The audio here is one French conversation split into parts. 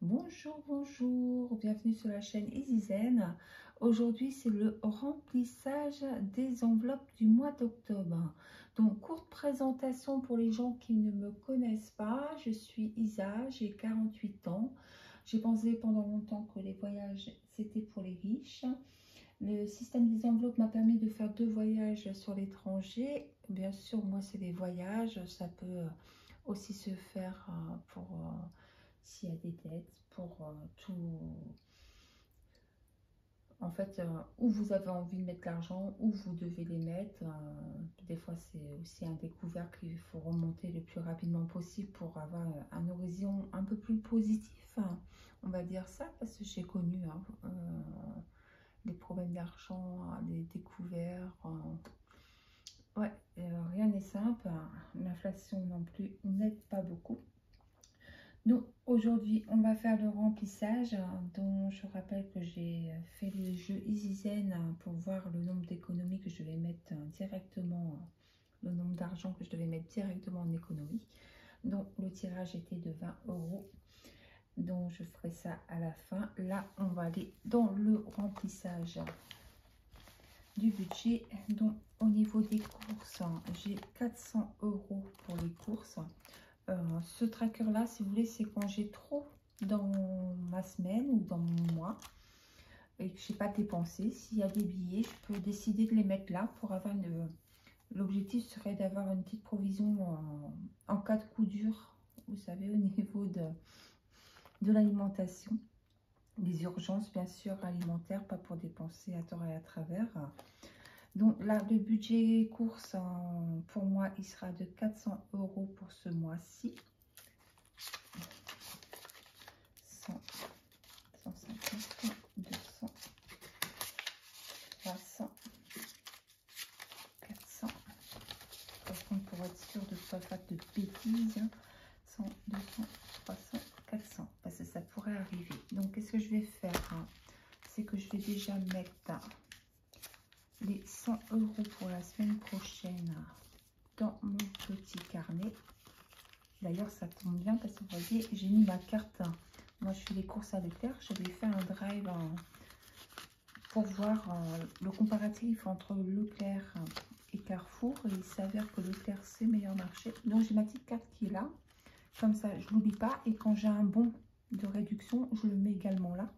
Bonjour, bonjour, bienvenue sur la chaîne Easy Zen. Aujourd'hui, c'est le remplissage des enveloppes du mois d'octobre. Donc, courte présentation pour les gens qui ne me connaissent pas. Je suis Isa, j'ai 48 ans. J'ai pensé pendant longtemps que les voyages, c'était pour les riches. Le système des enveloppes m'a permis de faire 2 voyages sur l'étranger. Bien sûr, moi, c'est des voyages. Ça peut aussi se faire pour s'il y a des dettes, pour tout. En fait, où vous avez envie de mettre l'argent, où vous devez les mettre. Des fois, c'est aussi un découvert qu'il faut remonter le plus rapidement possible pour avoir un horizon un peu plus positif. On va dire ça, parce que j'ai connu des problèmes d'argent, des découverts. Ouais, rien n'est simple. L'inflation non plus n'aide pas beaucoup. Donc aujourd'hui, on va faire le remplissage, dont je rappelle que j'ai fait le jeu Easy Zen pour voir le nombre d'économies que je vais mettre directement, le nombre d'argent que je devais mettre directement en économie. Donc le tirage était de 20 €. Donc je ferai ça à la fin. Là, on va aller dans le remplissage du budget. Donc au niveau des courses, j'ai 400 € pour les courses. Ce tracker là, si vous voulez, c'est quand j'ai trop dans ma semaine ou dans mon mois et que je n'ai pas dépensé. S'il y a des billets, je peux décider de les mettre là pour avoir l'objectif serait d'avoir une petite provision en cas de coup dur, vous savez, au niveau de l'alimentation, des urgences bien sûr alimentaires, pas pour dépenser à tort et à travers. Donc là, le budget course, pour moi, il sera de 400 € pour ce mois-ci. 100, 150, 200, 300, 400. Par contre, pour être sûr de ne pas faire de bêtises, 100, 200, 300, 400. Parce que ça pourrait arriver. Donc, qu'est-ce que je vais faire? C'est que je vais déjà mettre les 100 € pour la semaine prochaine dans mon petit carnet. D'ailleurs, ça tombe bien parce que vous voyez, j'ai mis ma carte. Moi, je fais les courses à Leclerc. J'avais fait un drive pour voir le comparatif entre Leclerc et Carrefour. Et il s'avère que Leclerc, c'est le meilleur marché. Donc, j'ai ma petite carte qui est là. Comme ça, je ne l'oublie pas. Et quand j'ai un bon de réduction, je le mets également là.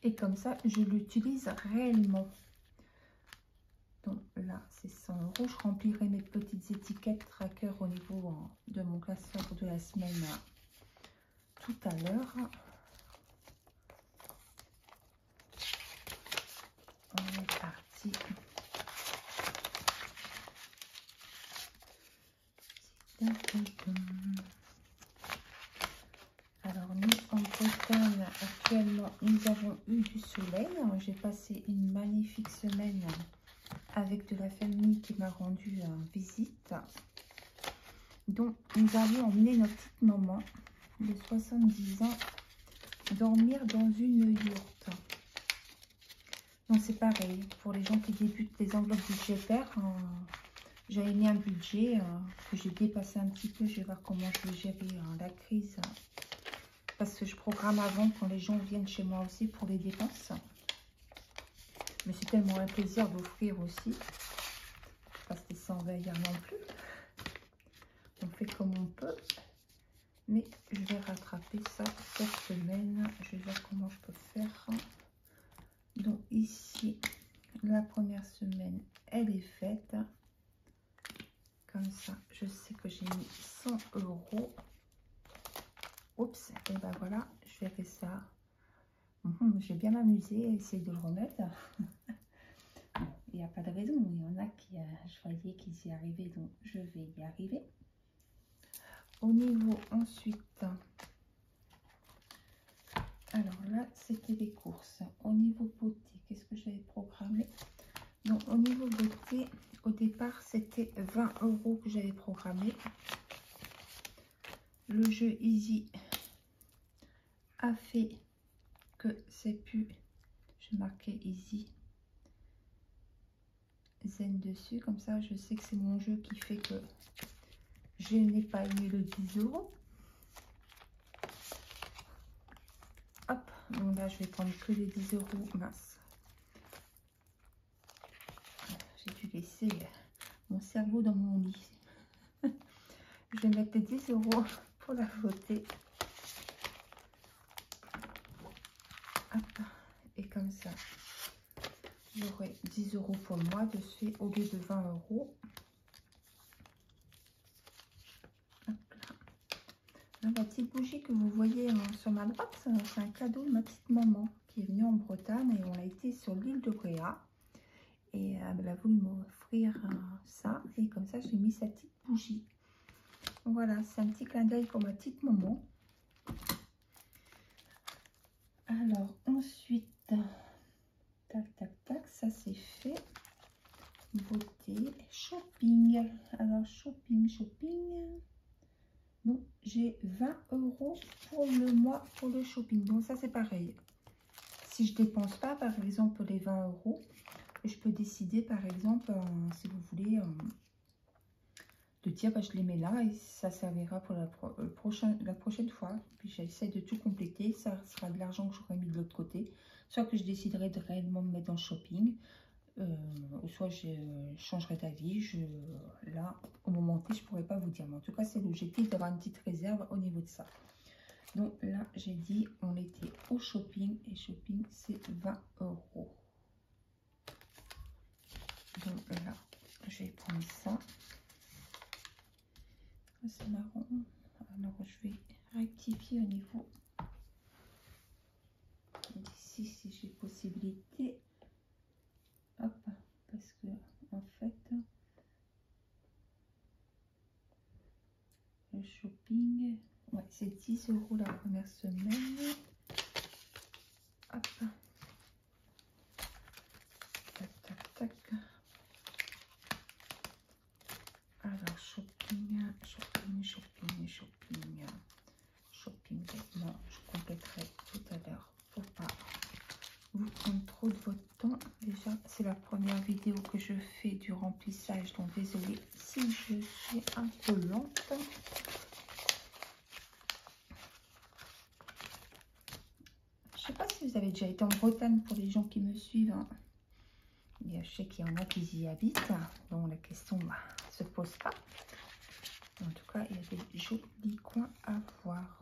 Et comme ça, je l'utilise réellement. Donc là, c'est 100 €. Je remplirai mes petites étiquettes tracker au niveau de mon classeur de la semaine tout à l'heure. On est parti. Alors nous, en Bretagne, actuellement, nous avons eu du soleil. J'ai passé une magnifique semaine avec de la famille qui m'a rendu visite. Donc, nous avons emmené notre petite maman de 70 ans dormir dans une yourte. Donc, c'est pareil. Pour les gens qui débutent les enveloppes budgétaires, j'avais mis un budget que j'ai dépassé un petit peu. Je vais voir comment je vais gérer la crise. Parce que je programme avant quand les gens viennent chez moi aussi pour les dépenses. Mais c'est tellement un plaisir d'offrir aussi. Pas se laisser envahir non plus. On fait comme on peut. Mais je vais rattraper ça cette semaine. Je vais voir comment je peux faire. Donc ici, la première semaine, elle est faite. Comme ça, je sais que j'ai mis 100 €. Oups, et ben voilà, je vais faire ça. Je vais bien m'amuser à essayer de le remettre. Il n'y a pas de raison. Il y en a qui, je voyais qu'ils y arrivaient, donc je vais y arriver. Au niveau ensuite, alors là, c'était les courses. Au niveau beauté, qu'est-ce que j'avais programmé? Donc, au niveau beauté, au départ, c'était 20 € que j'avais programmé. Le jeu Easy a fait que c'est plus... Je marquais Easy Zen dessus. Comme ça, je sais que c'est mon jeu qui fait que je n'ai pas aimé le 10 €. Donc là, je vais prendre que les 10 euros. Mince. J'ai dû laisser mon cerveau dans mon lit. Je vais mettre les 10 euros pour la voter. Hop. Et comme ça, j'aurai 10 euros pour le mois de ce fait au lieu de 20 euros. La petite bougie que vous voyez sur ma droite, c'est un cadeau de ma petite maman qui est venue en Bretagne et on a été sur l'île de Bréa. Et elle a voulu m'offrir ça et comme ça j'ai mis sa petite bougie. Voilà, c'est un petit clin d'œil pour ma petite maman. Alors ensuite, tac tac tac, ça c'est fait. Beauté, shopping. Alors shopping. Donc j'ai 20 euros pour le mois pour le shopping. Donc ça c'est pareil. Si je dépense pas par exemple les 20 euros, je peux décider par exemple, si vous voulez, de dire bah, je les mets là et ça servira pour la prochaine fois. Puis j'essaie de tout compléter. Ça sera de l'argent que j'aurais mis de l'autre côté. Soit que je déciderai de réellement me mettre dans le shopping. Ou soit je changerai d'avis. Là, au moment T, je ne pourrais pas vous dire. Mais en tout cas, c'est l'objectif d'avoir une petite réserve au niveau de ça. Donc là, j'ai dit, on était au shopping. Et shopping, c'est 20 euros. Donc là, je vais prendre ça. C'est marrant. Alors, je vais rectifier au niveau d'ici si j'ai possibilité. Hop, parce que en fait, le shopping, ouais, c'est 10 euros la première semaine. Hop, tac, tac, tac. Alors, shopping, vêtements, je compléterai tout à l'heure pour pas vous prendre trop de votre temps. Déjà, c'est la première vidéo que je fais du remplissage, donc désolée si je suis un peu lente. Je sais pas si vous avez déjà été en Bretagne pour les gens qui me suivent. Hein. Je sais qu'il y en a qui y habitent, donc la question se pose pas. En tout cas, il y a des jolis coins à voir.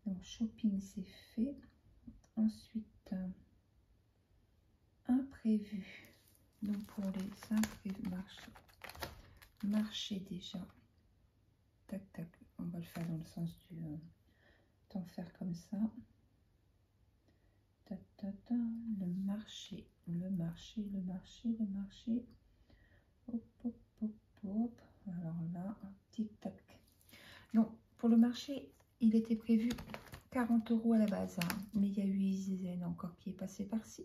Donc, shopping, c'est fait. Ensuite, imprévu. Donc, pour les imprévus, marché déjà. Tac, tac. On va le faire dans le sens du... Tant faire comme ça. Ta, ta, ta. Le marché. Hop, hop, hop, hop. Alors là, tic tac. Donc, pour le marché, il était prévu 40 euros à la base. Hein, mais il y a eu Isizen encore qui est passé par-ci.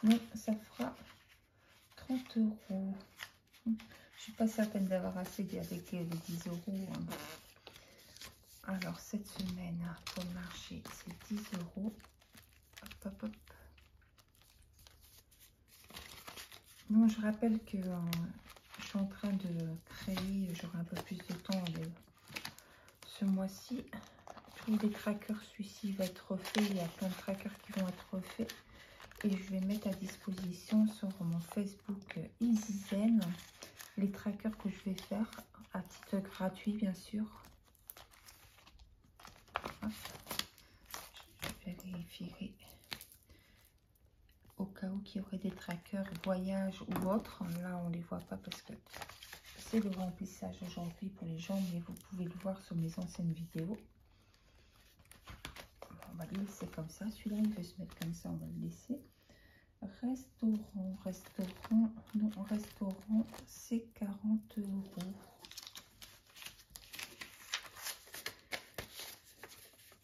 Donc, ça fera 30 euros. Je ne suis pas certaine d'avoir assez avec les 10 euros. Hein. Alors, cette semaine, pour le marché, c'est 10 euros. Hop, hop, hop. Bon, je rappelle que je suis en train de créer, j'aurai un peu plus de temps ce mois-ci. Tous les trackers, celui-ci va être refait. Il y a plein de trackers qui vont être refaits. Et je vais mettre à disposition sur mon Facebook Isizen les trackers que je vais faire à titre gratuit, bien sûr. Hop. Je vérifierai au cas où il y aurait des trackers voyage ou autres. Là, on ne les voit pas parce que c'est le remplissage aujourd'hui pour les gens, mais vous pouvez le voir sur mes anciennes vidéos. On va le laisser comme ça. Celui-là, il veut se mettre comme ça, on va le laisser. Restaurant, c'est 40 euros.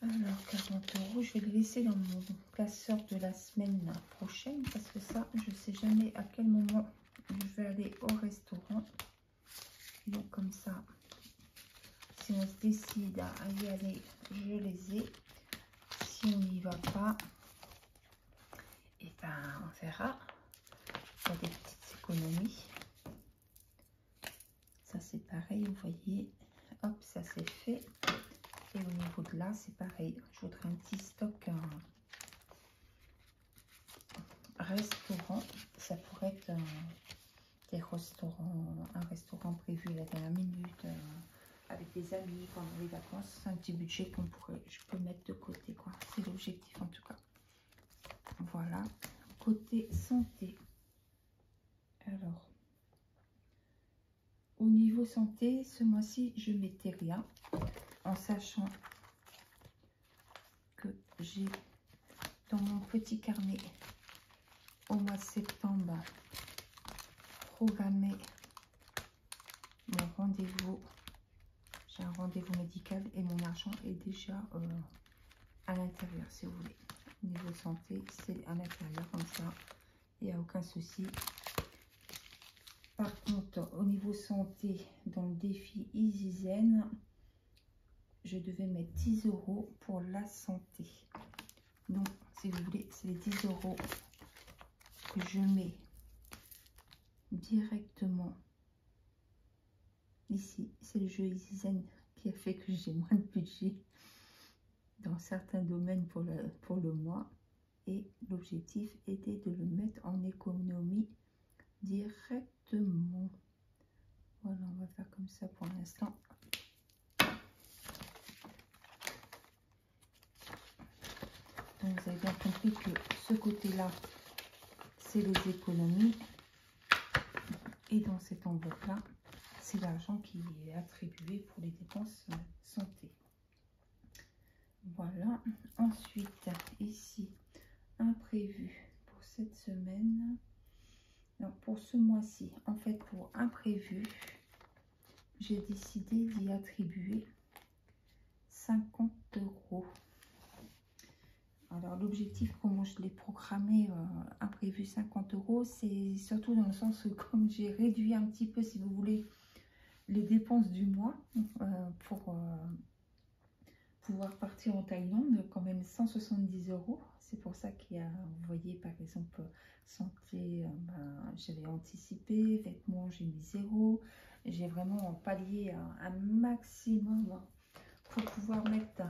Alors, 40 euros, je vais le laisser dans mon classeur de la semaine prochaine parce que ça, je ne sais jamais à quel moment je vais aller au restaurant. Donc, comme ça, si on se décide à y aller, je les ai. Si on n'y va pas, et ben, on verra. Il y a des petites économies. Ça, c'est pareil, vous voyez. Hop, ça c'est fait. Et au niveau de là, c'est pareil. Je voudrais un petit stock restaurant. Ça pourrait être des restaurants, un restaurant prévu à la dernière minute avec des amis pendant les vacances. C'est un petit budget je peux mettre de côté, quoi. C'est l'objectif en tout cas. Voilà. Côté santé. Alors, au niveau santé, ce mois-ci, je mettais rien, en sachant que j'ai dans mon petit carnet au mois de septembre programmé mon rendez-vous. J'ai un rendez-vous médical et mon argent est déjà à l'intérieur, si vous voulez. Au niveau santé, c'est à l'intérieur comme ça, il n'y a aucun souci. Par contre, au niveau santé, dans le défi Easy Zen, je devais mettre 10 € pour la santé. Donc, si vous voulez, c'est les 10 € que je mets directement ici. C'est le jeu Easy Zen qui a fait que j'ai moins de budget dans certains domaines pour le mois. Et l'objectif était de le mettre en économie directement. Voilà, on va faire comme ça pour l'instant. Donc vous avez bien compris que ce côté-là, c'est les économies. Et dans cette enveloppe-là, c'est l'argent qui est attribué pour les dépenses santé. Voilà. Ensuite, ici, imprévu pour cette semaine. Non, pour ce mois-ci, en fait, pour imprévu, j'ai décidé d'y attribuer 50 €. Alors, l'objectif, comment je l'ai programmé, imprévu 50 €, c'est surtout dans le sens où, comme j'ai réduit un petit peu, si vous voulez, les dépenses du mois pour pouvoir partir en Thaïlande, quand même 170 €. C'est pour ça qu'il y a, vous voyez, par exemple, santé, j'avais anticipé, vêtements, j'ai mis 0. J'ai vraiment pallié un maximum pour pouvoir mettre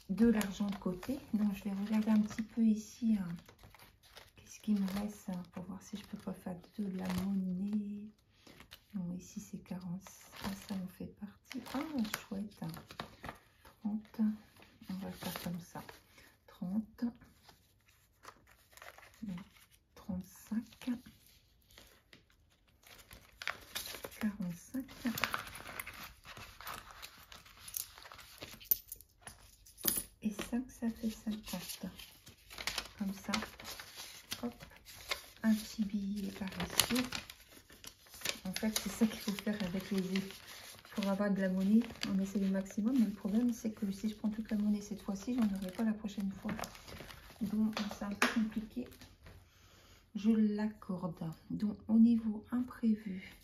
de l'argent de côté. Donc, je vais regarder un petit peu ici, qu'est-ce qu'il me reste pour voir si je peux pas faire de la monnaie. Non, ici c'est 40, ça en fait partie. Ah, chouette. 30, on va faire comme ça. 30, 35, 45, et 5, ça fait 50. Comme ça, hop, un petit billet par ici. En fait, c'est ça qu'il faut faire avec les yeux. Pour avoir de la monnaie, on essaie le maximum. Mais le problème, c'est que si je prends toute la monnaie cette fois-ci, j'en aurai pas la prochaine fois. Donc, c'est un peu compliqué. Je l'accorde. Donc, au niveau imprévu,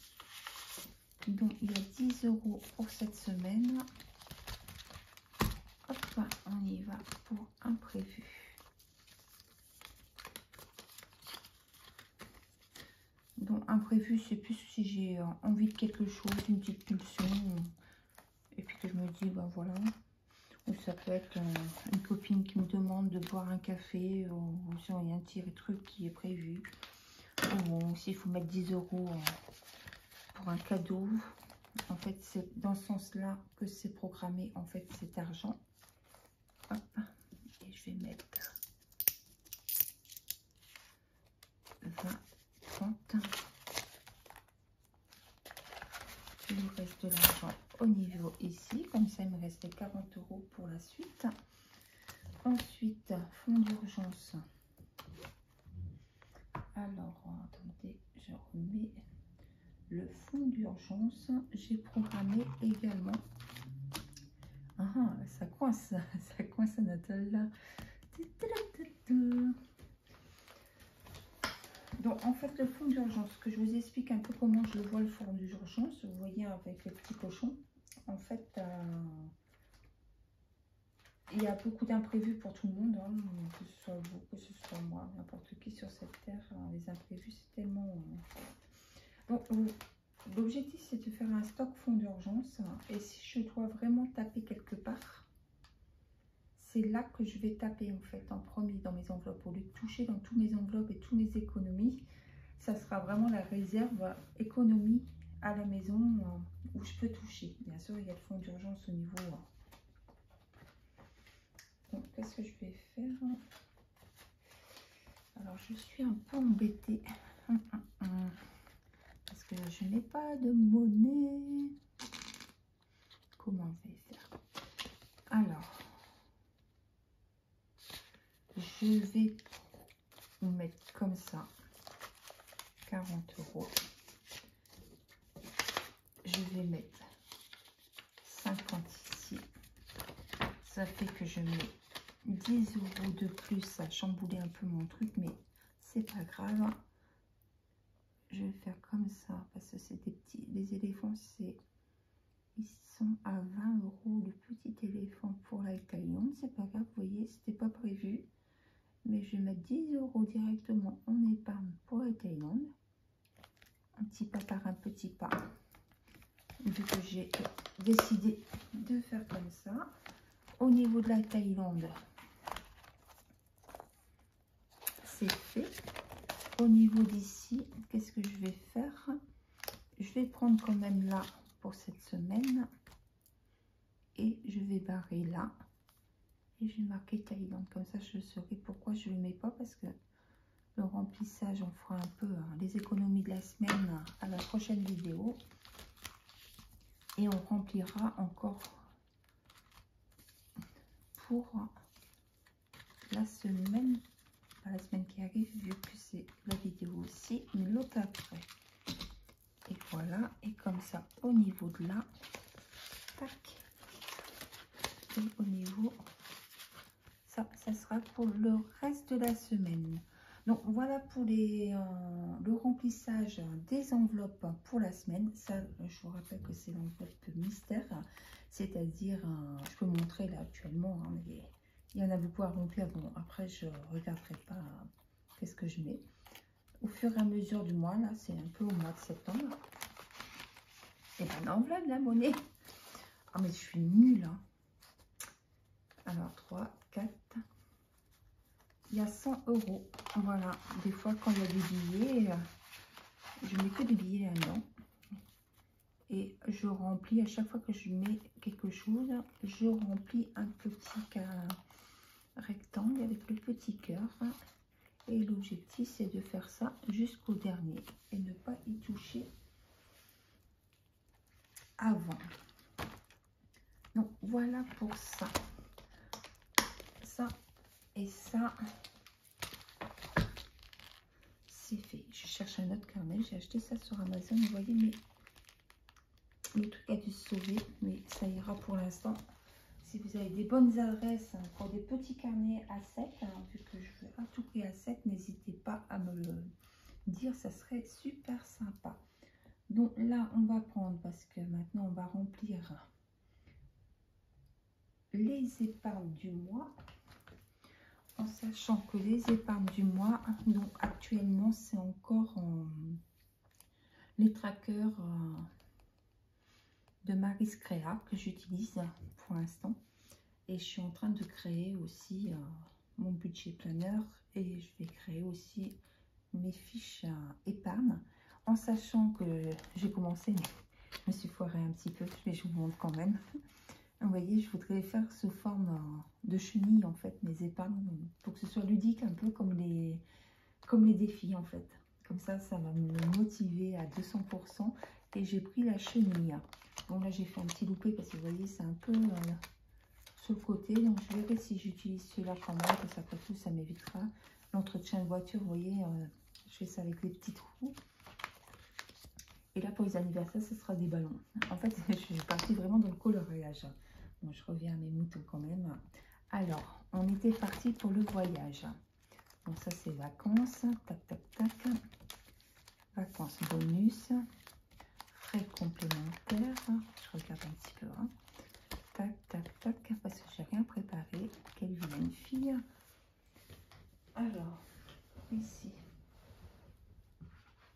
donc il y a 10 € pour cette semaine. Hop, on y va pour imprévu. Donc, imprévu, c'est plus si j'ai envie de quelque chose, une petite pulsion, et puis que je me dis, ben voilà. Ou ça peut être une copine qui me demande de boire un café, ou si il y a un petit truc qui est prévu. Ou s'il faut mettre 10 € pour un cadeau. En fait, c'est dans ce sens-là que c'est programmé, en fait, cet argent. Hop, et je vais mettre 20, 30. Le reste de l'argent au niveau ici. Comme ça, il me restait 40 € pour la suite. Ensuite, fonds d'urgence. Alors, attendez, je remets le fonds d'urgence. J'ai programmé également. Ah, ça coince Anatole là. Donc, en fait, le fonds d'urgence, que je vous explique un peu comment je vois le fonds d'urgence. Vous voyez avec le petit cochon. En fait, il y a beaucoup d'imprévus pour tout le monde, hein, que ce soit vous, que ce soit moi, n'importe qui sur cette terre. Les imprévus, c'est tellement... Donc, l'objectif, c'est de faire un stock fonds d'urgence. Et si je dois vraiment taper quelque part, c'est là que je vais taper en fait en premier dans mes enveloppes. Au lieu de toucher dans tous mes enveloppes et tous mes économies, ça sera vraiment la réserve économie à la maison où je peux toucher. Bien sûr, il y a le fonds d'urgence au niveau. Donc, qu'est-ce que je vais faire? Alors, je suis un peu embêtée parce que je n'ai pas de monnaie. Comment je vais faire? Alors, je vais mettre comme ça 40 €. Je vais mettre 50 ici. Ça fait que je mets 10 € de plus. Ça a chamboulé un peu mon truc, mais c'est pas grave. Je vais faire comme ça parce que c'est des petits. Les éléphants, ils sont à 20 € le petit éléphant pour la Thaïlande. C'est pas grave, vous voyez, c'était pas prévu. Mais je vais mettre 10 € directement en épargne pour la Thaïlande. Un petit pas par un petit pas. Vu que j'ai décidé de faire comme ça. Au niveau de la Thaïlande, c'est fait. Au niveau d'ici, qu'est-ce que je vais faire? Je vais prendre quand même là pour cette semaine. Et je vais barrer là. Et je vais marquer Thaïlande. Comme ça, je saurai pourquoi je ne le mets pas. Parce que le remplissage, on fera un peu les économies de la semaine à la prochaine vidéo. Et on remplira encore pour la semaine. Pas la semaine qui arrive, vu que c'est la vidéo aussi. Mais l'autre après. Et voilà. Et comme ça, au niveau de là. Tac. Et au niveau... Ça sera pour le reste de la semaine. Donc voilà pour le remplissage des enveloppes pour la semaine. Ça, je vous rappelle que c'est l'enveloppe mystère. C'est-à-dire, je peux montrer là actuellement, hein, mais il y en a beaucoup à remplir. Bon, après, je ne regarderai pas qu'est-ce que je mets. Au fur et à mesure du mois, là, c'est un peu au mois de septembre. Et ben, enveloppe la monnaie. Ah, mais je suis nulle, hein. Alors, 3, 4... Il y a 100 €. Voilà. Des fois, quand il y a des billets, je mets que des billets là-dedans. Et je remplis, à chaque fois que je mets quelque chose, je remplis un petit rectangle avec le petit cœur. Et l'objectif, c'est de faire ça jusqu'au dernier. Et ne pas y toucher avant. Donc, voilà pour ça. Ça et ça. C'est fait. Je cherche un autre carnet. J'ai acheté ça sur Amazon. Vous voyez, mais le truc a dû se sauver. Mais ça ira pour l'instant. Si vous avez des bonnes adresses pour des petits carnets à 7, vu que je veux à tout prix à 7, n'hésitez pas à me le dire. Ça serait super sympa. Donc là, on va prendre, parce que maintenant, on va remplir les épargnes du mois. En sachant que les épargnes du mois, donc actuellement, c'est encore les trackers de Maris Créa que j'utilise pour l'instant. Et je suis en train de créer aussi mon budget planeur et je vais créer aussi mes fiches épargne. En sachant que j'ai commencé, mais je me suis foirée un petit peu, mais je vous montre quand même. Vous voyez, je voudrais faire sous forme de chenille, en fait, mes épargnes, pour que ce soit ludique, un peu comme les défis, en fait. Comme ça va me motiver à 200%. Et j'ai pris la chenille. Bon, là, j'ai fait un petit loupé parce que, vous voyez, c'est un peu sur le côté. Donc, je verrai si j'utilise celui-là quand même, parce qu'après tout, ça m'évitera l'entretien de voiture. Vous voyez, je fais ça avec les petits trous. Et là, pour les anniversaires, ce sera des ballons. En fait, je suis partie vraiment dans le coloriage. Bon, je reviens à mes moutons quand même. Alors, on était parti pour le voyage. Donc, ça, c'est vacances. Tac, tac, tac. Vacances bonus. Frais complémentaires. Je regarde un petit peu. Hein. Tac, tac, tac. Parce que j'ai rien préparé. Quelle vilaine fille. Alors, ici.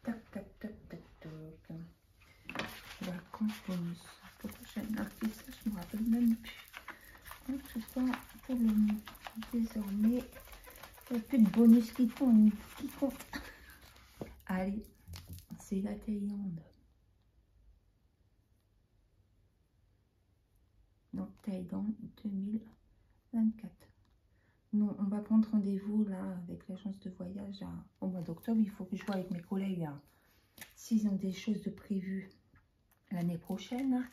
Tac, tac, tac, tac, tac. Vacances bonus. Pourquoi j'ai marqué ça? Je me rappelle même plus. En tout cas, pour le bonus qui compte, qui compte. Allez, c'est la Thaïlande. Donc, Thaïlande 2024. Nous, on va prendre rendez-vous là avec l'agence de voyage au mois d'octobre. Il faut que je vois avec mes collègues s'ils ont des choses de prévues l'année prochaine.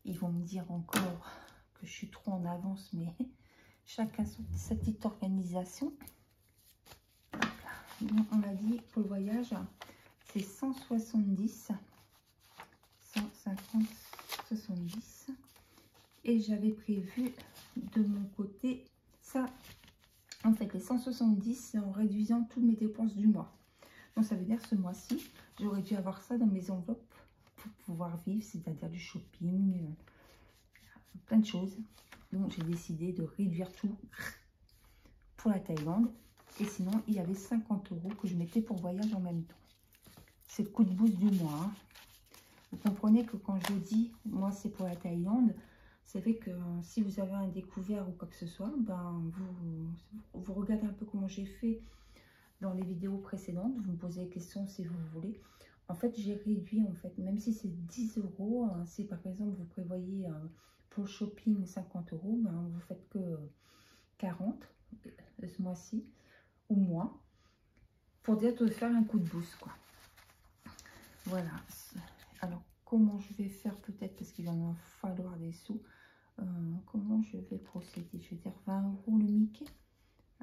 Ils vont me dire encore que je suis trop en avance, mais chacun sa petite organisation. Donc, on a dit pour le voyage, c'est 170, 150, 70. Et j'avais prévu de mon côté ça. En fait, les 170, c'est en réduisant toutes mes dépenses du mois. Donc, ça veut dire ce mois-ci, j'aurais dû avoir ça dans mes enveloppes pour pouvoir vivre, c'est-à-dire du shopping, plein de choses. Donc, j'ai décidé de réduire tout pour la Thaïlande. Et sinon, il y avait 50 € que je mettais pour voyage en même temps. C'est le coup de boost du mois. Hein. Vous comprenez que quand je dis, moi, c'est pour la Thaïlande, c'est vrai que si vous avez un découvert ou quoi que ce soit, ben, vous regardez un peu comment j'ai fait dans les vidéos précédentes. Vous me posez des questions si vous voulez. En fait, j'ai réduit, en fait, même si c'est 10 €, si par exemple vous prévoyez pour le shopping 50 €, ben, vous faites que 40 ce mois-ci ou moins, pour dire de faire un coup de boost, quoi. Voilà. Alors, comment je vais faire peut-être, parce qu'il va me falloir des sous. Comment je vais procéder? Je vais dire 20 € le Mickey.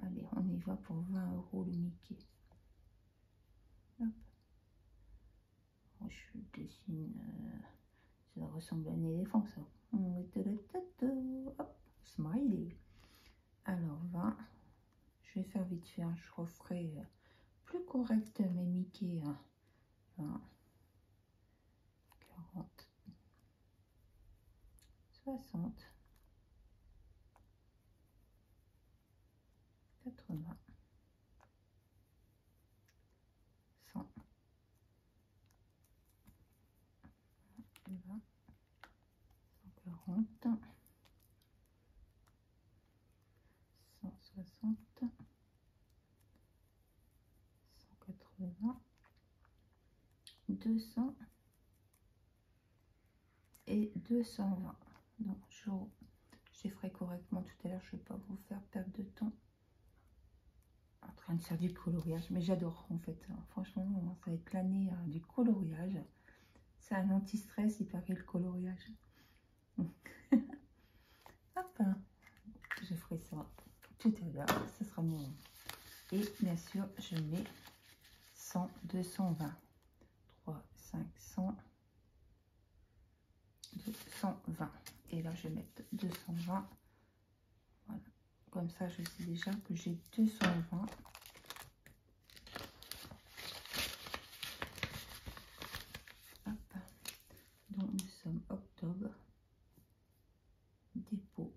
Allez, on y va pour 20 € le Mickey. Hop. Oh, je dessine. Ça ressemble à un éléphant, ça. Hop, smiley. Alors, 20. Je vais faire vite fait. Je referai plus correct mes Mickey. 20, 40, 60. 80, 100, 20, 140, 160, 180, 200 et 220. Donc, je ferai correctement tout à l'heure. Je ne vais pas vous faire perdre de temps en train de faire du coloriage, mais j'adore en fait. Franchement, ça va être l'année du coloriage. C'est un anti-stress, il paraît, le coloriage. Hop, je ferai ça tout à l'heure, ce sera mon... Et bien sûr, je mets 100, 220, 3, 500, 220. Et là, je vais mettre 220. Voilà. Comme ça, je sais déjà que j'ai 220. Hop. Donc, nous sommes octobre. Dépôt.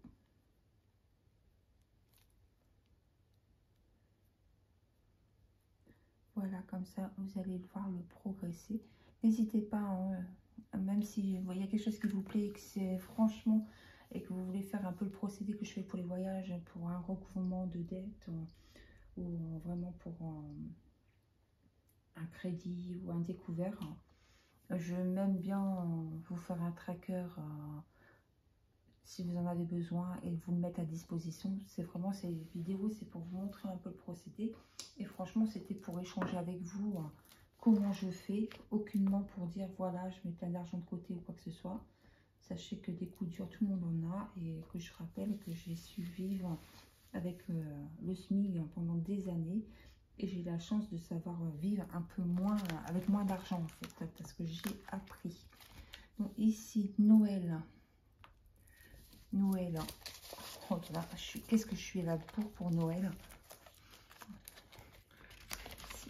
Voilà, comme ça, vous allez le voir le progresser. N'hésitez pas, hein, même si il y a quelque chose qui vous plaît, que c'est franchement, et que vous voulez faire un peu le procédé que je fais pour les voyages, pour un recouvrement de dette, ou vraiment pour un crédit ou un découvert. Je m'aime bien vous faire un tracker si vous en avez besoin et vous le mettre à disposition. C'est vraiment, ces vidéos, c'est pour vous montrer un peu le procédé. Et franchement, c'était pour échanger avec vous comment je fais. Aucunement pour dire, voilà, je mets plein d'argent de côté ou quoi que ce soit. Sachez que des coups durs, tout le monde en a. Et que je rappelle que j'ai su vivre avec le SMIC pendant des années. Et j'ai la chance de savoir vivre un peu moins, avec moins d'argent en fait. Parce que j'ai appris. Donc ici, Noël. Noël. Oh là, qu'est-ce que je suis là pour Noël?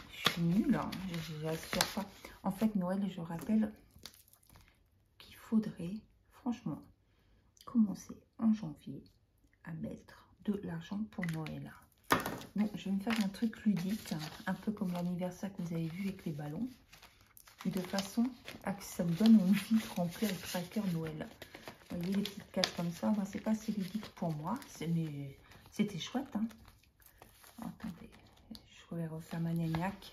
Je suis nulle, hein, je n'assure pas. En fait, Noël, je rappelle qu'il faudrait, franchement, commencer en janvier à mettre de l'argent pour Noël. Donc, je vais me faire un truc ludique, un peu comme l'anniversaire que vous avez vu avec les ballons, de façon à que ça me donne envie de remplir le tracker Noël. Vous voyez les petites cartes comme ça, ben, c'est pas assez ludique pour moi, mais c'était chouette. Hein. Attendez, je pourrais refaire ma gnagnac.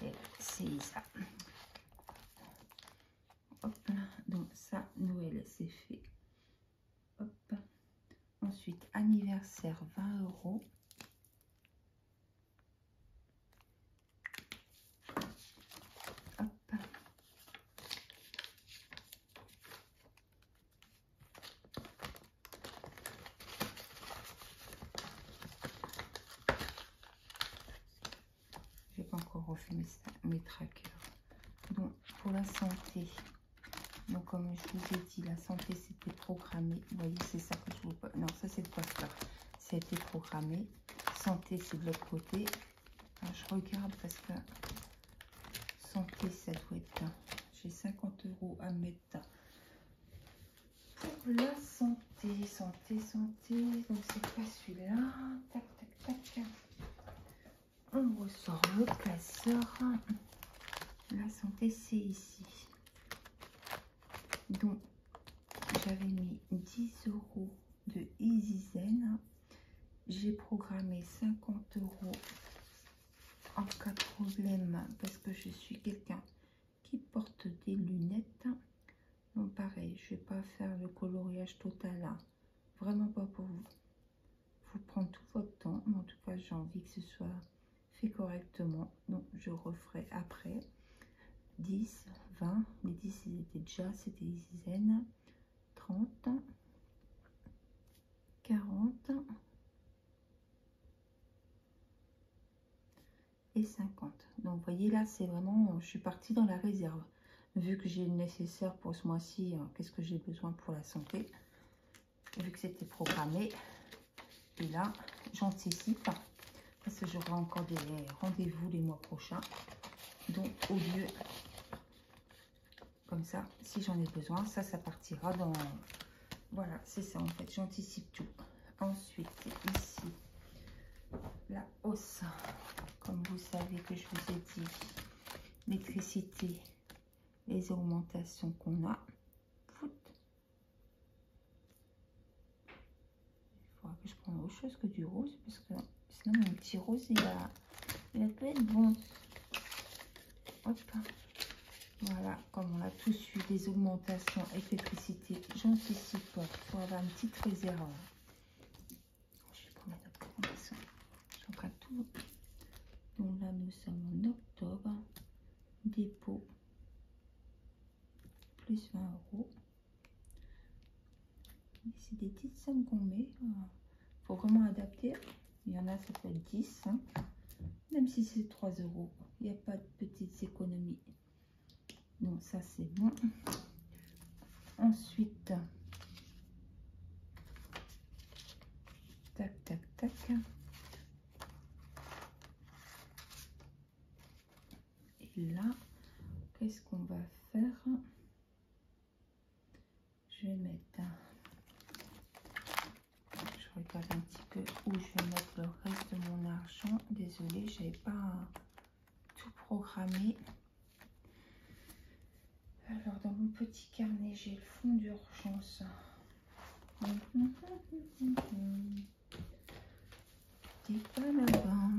Et c'est ça. Hop, donc ça, Noël, c'est fait. Hop. Ensuite, anniversaire, 20 €. Hop. J'ai pas encore refait mes trackers. Donc, pour la santé, donc comme je vous ai dit, la santé c'était programmé. Vous voyez, c'est ça que je vous... Non, ça c'est le coiffeur. Ça a été programmé. Santé, c'est de l'autre côté. Alors, je regarde parce que santé, ça doit être... J'ai 50 € à mettre pour la santé. Santé. Donc, c'est pas celui-là. Tac, tac, tac. On ressort le classeur. La santé, c'est ici. Donc, j'avais mis 10 € de EasyZen. J'ai programmé 50 € en cas de problème parce que je suis quelqu'un qui porte des lunettes. Donc, pareil, je ne vais pas faire le coloriage total là. Vraiment pas pour vous. Vous prendre tout votre temps. Mais en tout cas, j'ai envie que ce soit fait correctement. Donc, je referai après. 10, 20, les 10 ils étaient déjà, c'était EasyZen, 30, 40 et 50. Donc vous voyez là, c'est vraiment, je suis partie dans la réserve. Vu que j'ai le nécessaire pour ce mois-ci, qu'est-ce que j'ai besoin pour la santé, vu que c'était programmé. Et là, j'anticipe, parce que j'aurai encore des rendez-vous les mois prochains. Donc au lieu... Comme ça, si j'en ai besoin, ça partira dans... Voilà, c'est ça en fait, j'anticipe tout. Ensuite, ici, la hausse. Comme vous savez que je vous ai dit, l'électricité, les augmentations qu'on a. Il faudra que je prenne autre chose que du rose, parce que sinon mon petit rose, il peut être bon. Hop. Voilà, comme on a tous eu des augmentations avec l'électricité, j'anticipe pour avoir une petite réserve. Je vais prendre la note programmation. Je suis en train de tout. Donc là, nous sommes en octobre. Dépôt, plus 20 €. C'est des petites sommes qu'on met. Il faut vraiment adapter. Il y en a, ça peut être 10. Hein. Même si c'est 3 €, il n'y a pas de petites économies. Donc ça c'est bon. Ensuite, tac, tac, tac. Et là, qu'est-ce qu'on va faire? Je vais mettre... Je regarde un petit peu où je vais mettre le reste de mon argent. Désolée, je n'avais pas tout programmé. Alors, dans mon petit carnet, j'ai le fonds d'urgence. Et pas là-bas.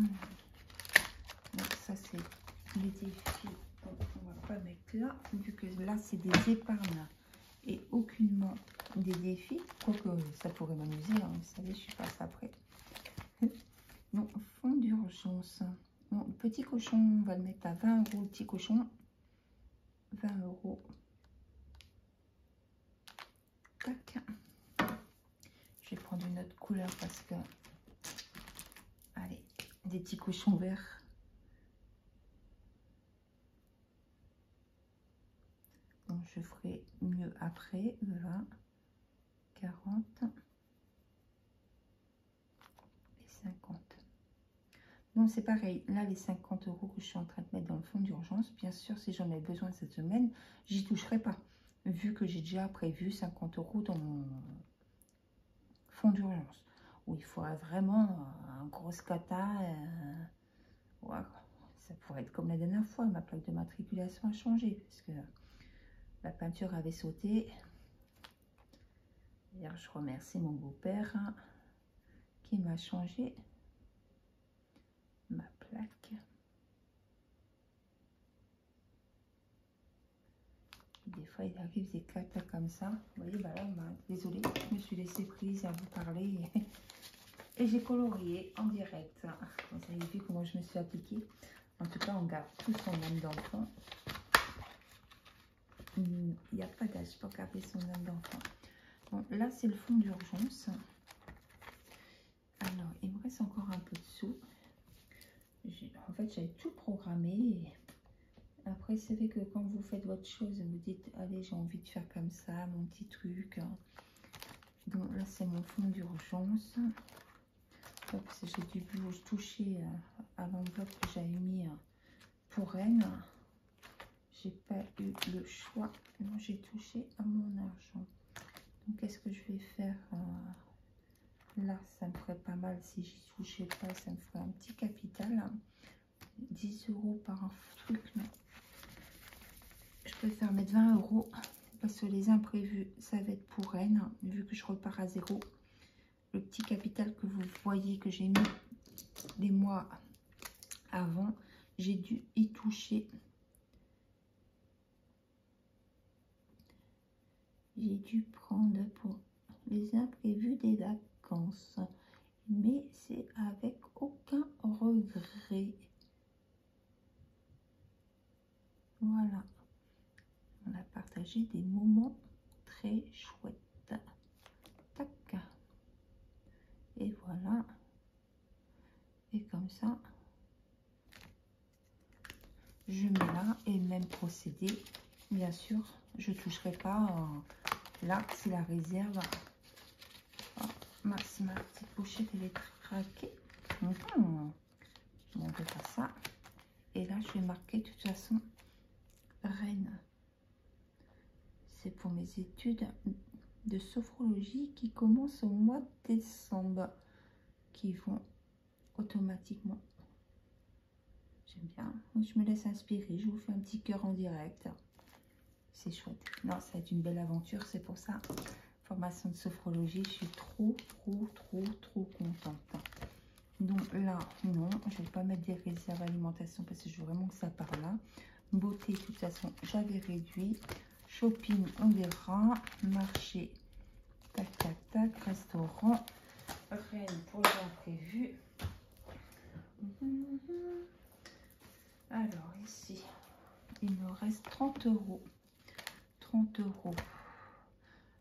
Donc, ça, c'est les défis. Donc, on va pas mettre là, vu que là, c'est des épargnes et aucunement des défis. Quoique, ça pourrait m'amuser. Hein. Vous savez, je suis pas ça après. Donc, fonds d'urgence. Petit cochon, on va le mettre à 20 €. Le petit cochon. 20 €. Tac. Je vais prendre une autre couleur parce que... Allez, des petits cochons verts. Donc, je ferai mieux après. 20, 40 et 50. Donc, c'est pareil. Là, les 50 € que je suis en train de mettre dans le fonds d'urgence, bien sûr, si j'en ai besoin cette semaine, j'y toucherai pas. Vu que j'ai déjà prévu 50 € dans mon fonds d'urgence. Où il faudra vraiment un gros cata. Voilà. Ça pourrait être comme la dernière fois. Ma plaque de matriculation a changé. Parce que la peinture avait sauté. D'ailleurs, je remercie mon beau-père qui m'a changé ma plaque. Des fois, il arrive des claques comme ça. Vous voyez, bah là, désolée, je me suis laissée prise à vous parler et j'ai colorié en direct. Vous avez vu comment je me suis appliquée. En tout cas, on garde tout son âme d'enfant. Il n'y a pas d'âge pour garder son âme d'enfant. Bon, là, c'est le fond d'urgence. Alors, il me reste encore un peu de sous. En fait, j'avais tout programmé. Après, c'est vrai que quand vous faites votre chose, vous dites, allez, j'ai envie de faire comme ça, mon petit truc. Donc là, c'est mon fond d'urgence. J'ai dû toucher à l'enveloppe que j'avais mis pour Rennes. J'ai pas eu le choix. Non, j'ai touché à mon argent. Donc, qu'est-ce que je vais faire là? Ça me ferait pas mal si j'y touchais pas. Ça me ferait un petit capital. 10 € par truc, non. Je préfère mettre 20 € parce que les imprévus, ça va être pour Rennes, vu que je repars à zéro. Le petit capital que vous voyez que j'ai mis des mois avant, j'ai dû y toucher. J'ai dû prendre pour les imprévus des vacances. Mais c'est avec aucun regret. Voilà. On a partagé des moments très chouettes. Tac. Et voilà. Et comme ça, je mets là et même procédé. Bien sûr, je ne toucherai pas. Là, c'est la réserve. Oh, ma petite pochette, elle est craquée. Bon, on peut faire ça. Et là, je vais marquer de toute façon Rennes. C'est pour mes études de sophrologie qui commencent au mois de décembre, qui vont automatiquement. J'aime bien. Je me laisse inspirer. Je vous fais un petit cœur en direct. C'est chouette. Non, ça va être une belle aventure. C'est pour ça. Formation de sophrologie. Je suis trop contente. Donc là, non. Je ne vais pas mettre des réserves alimentation parce que je veux vraiment que ça part là. Beauté, de toute façon, j'avais réduit. Shopping, on verra. Marché, tac, tac, tac. Restaurant. Rennes pour les imprévus. Alors, ici, il me reste 30 €. 30 €.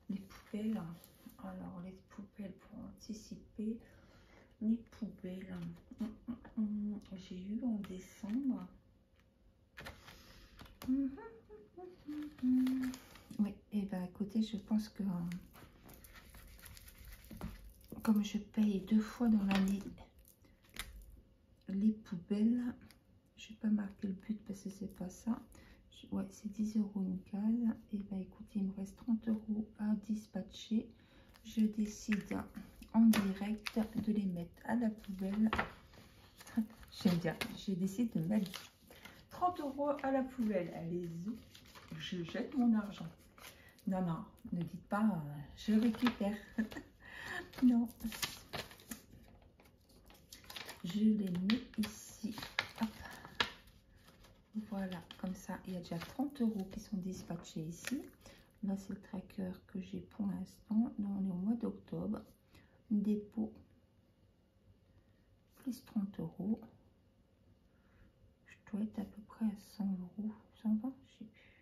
Les poubelles. Alors, les poubelles pour anticiper. Les poubelles. J'ai eu en décembre. Oui, et bien écoutez, je pense que comme je paye 2 fois dans l'année les poubelles, je vais pas marquer le but parce que c'est pas ça. Ouais, c'est 10 € une case. Et bien écoutez, il me reste 30 € à dispatcher. Je décide en direct de les mettre à la poubelle. J'aime bien. Je décide de mettre 30 € à la poubelle. Allez-y, je jette mon argent. Non, non, ne dites pas je récupère. Non. Je les mets ici. Hop. Voilà, comme ça, il y a déjà 30 € qui sont dispatchés ici. Là, c'est le tracker que j'ai pour l'instant. Là, on est au mois d'octobre. Dépôt, plus 30 €. Je dois être à peu près à 100 €. 120, je sais plus.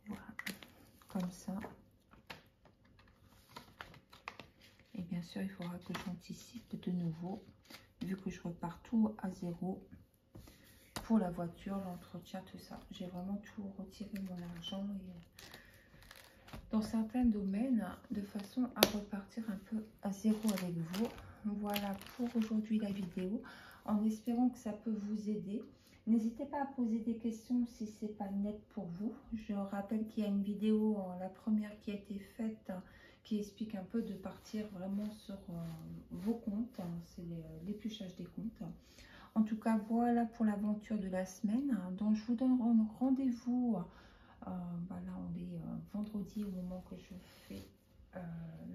Voilà, comme ça. Et bien sûr, il faudra que j'anticipe de nouveau, vu que je repars tout à zéro. Pour la voiture, l'entretien, tout ça. J'ai vraiment tout retiré mon argent et dans certains domaines, de façon à repartir un peu à zéro avec vous. Voilà pour aujourd'hui la vidéo, en espérant que ça peut vous aider. N'hésitez pas à poser des questions si c'est pas net pour vous. Je rappelle qu'il y a une vidéo, la première qui a été faite, qui explique un peu de partir vraiment sur vos comptes. C'est l'épluchage des comptes. En tout cas, voilà pour l'aventure de la semaine. Donc, je vous donne rendez-vous. Là, on est vendredi au moment que je fais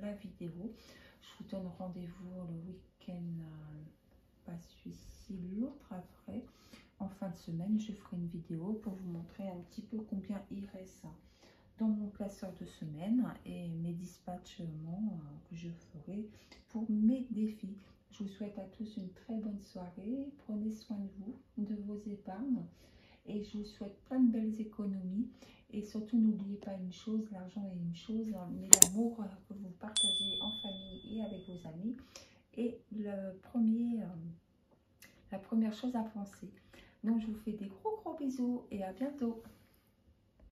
la vidéo. Je vous donne rendez-vous le week-end, pas celui-ci, l'autre après. En fin de semaine, je ferai une vidéo pour vous montrer un petit peu combien il reste dans mon classeur de semaine et mes dispatchements que je ferai pour mes défis. Je vous souhaite à tous une très bonne soirée. Prenez soin de vous, de vos épargnes. Et je vous souhaite plein de belles économies. Et surtout, n'oubliez pas une chose, l'argent est une chose, mais l'amour que vous partagez en famille et avec vos amis est la première chose à penser. Donc, je vous fais des gros bisous et à bientôt.